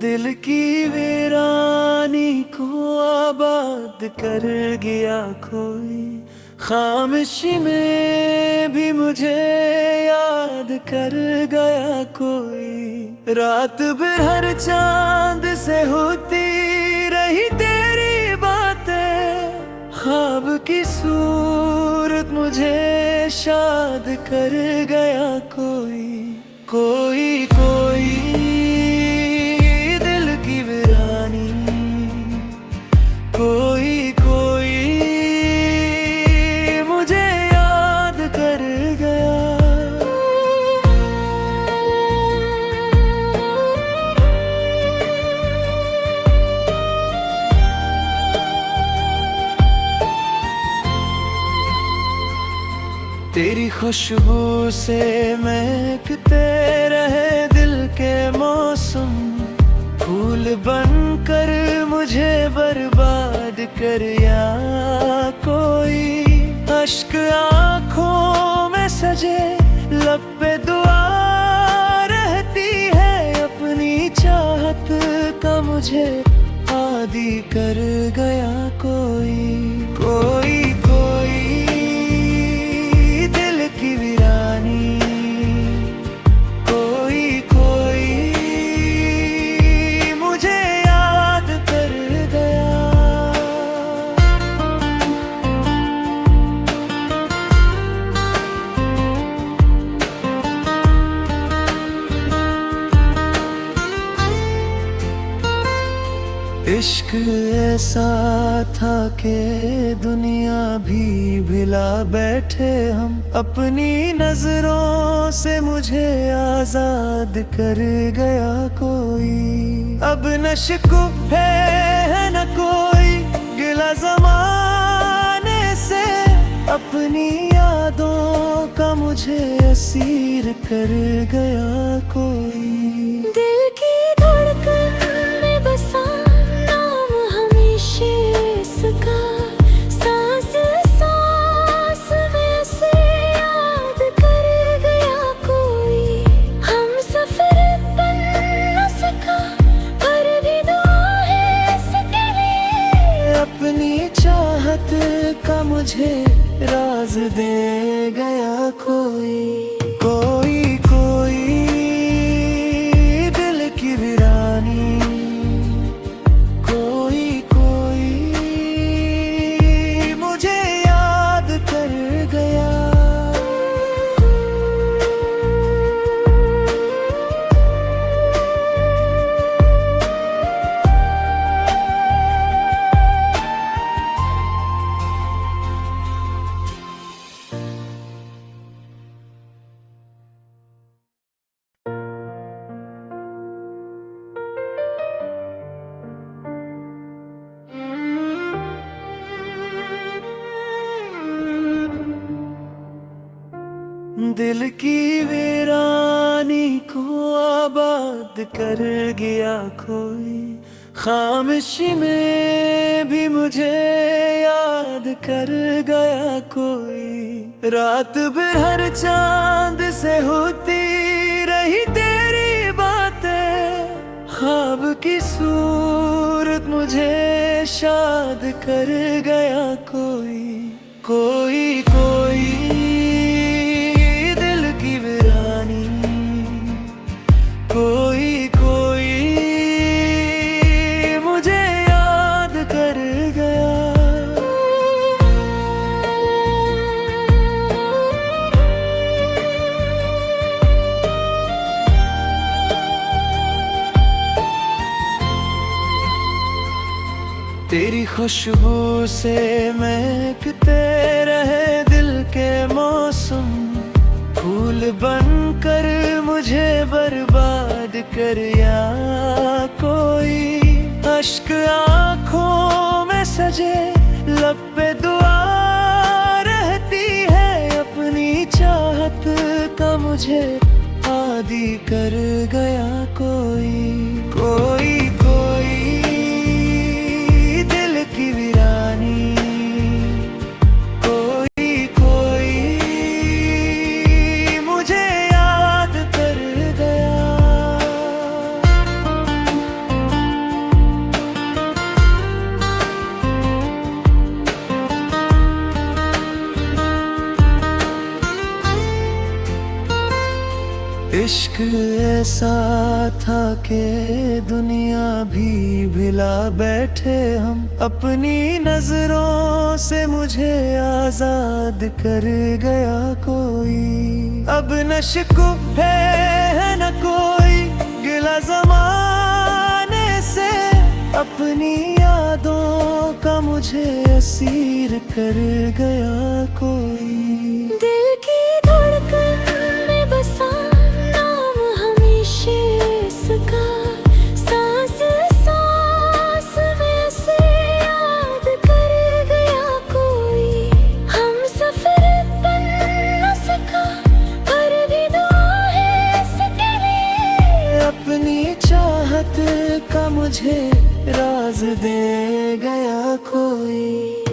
दिल की वीरानी को आबाद कर गया कोई, खामोशी में भी मुझे याद कर गया कोई। रात भर हर चांद से होती रही तेरी बातें, ख्वाब की सूरत मुझे शाद कर गया कोई। कोई कोई दिल की वीरानी, कोई कोई मुझे याद कर गया। तेरी खुशबू से महकते रहे दिल के मौसम, फूल बनकर मुझे बर्बाद कर या कोई। अश्क आँखों में सजे लब पे दुआ रहती है, अपनी चाहत का मुझे आदी कर गया कोई। कोई कोई दिल की वीरानी, कोई कोई मुझे याद कर गया। इश्क ऐसा था कि दुनिया भी भिला बैठे हम, अपनी नजरों से मुझे आजाद कर गया कोई। अब न शिकवे है न कोई गिला ज़माने से, अपनी यादों का मुझे असीर कर गया कोई। दिल की धड़कन में बसा नाम हमेशा इसका, सांस सांस में से याद कर गया कोई। हम सफर बन न सका पर भी दुआ है इसके लिए, अपनी चाहत का मुझे राज दे गया कोई। कोई कोई दिल की वीरानी, कोई कोई मुझे याद कर गया। दिल की वीरानी को आबाद कर गया कोई, खामोशी में भी मुझे याद कर गया कोई। रात भर हर चांद से होती रही तेरी बातें, ख्वाब की सूरत मुझे शाद कर गया कोई। कोई कोई दिल की वीरानी, कोई कोई मुझे याद कर गया। तेरी खुशबू से महकते रहे दिल के मौसम, फूल बनकर मुझे बर्बाद कर या कोई। अश्क आँखों में सजे लब पे दुआ रहती है, अपनी चाहत का मुझे आदी कर गया कोई। कोई कोई दिल की वीरानी, कोई कोई मुझे याद कर गया। इश्क ऐसा था कि दुनिया भी भिला बैठे हम, अपनी नजरों से मुझे आजाद कर गया कोई। अब न शिकवे है न कोई गिला जमाने से, अपनी यादों का मुझे असीर कर गया कोई। दिल की धड़कन में बसा नाम हमेशा इसका, सांस सांस में से याद कर गया कोई। हम सफर बन न सका पर भी दुआ है इसके लिए, अपनी चाहत का मुझे राज दे गया कोई।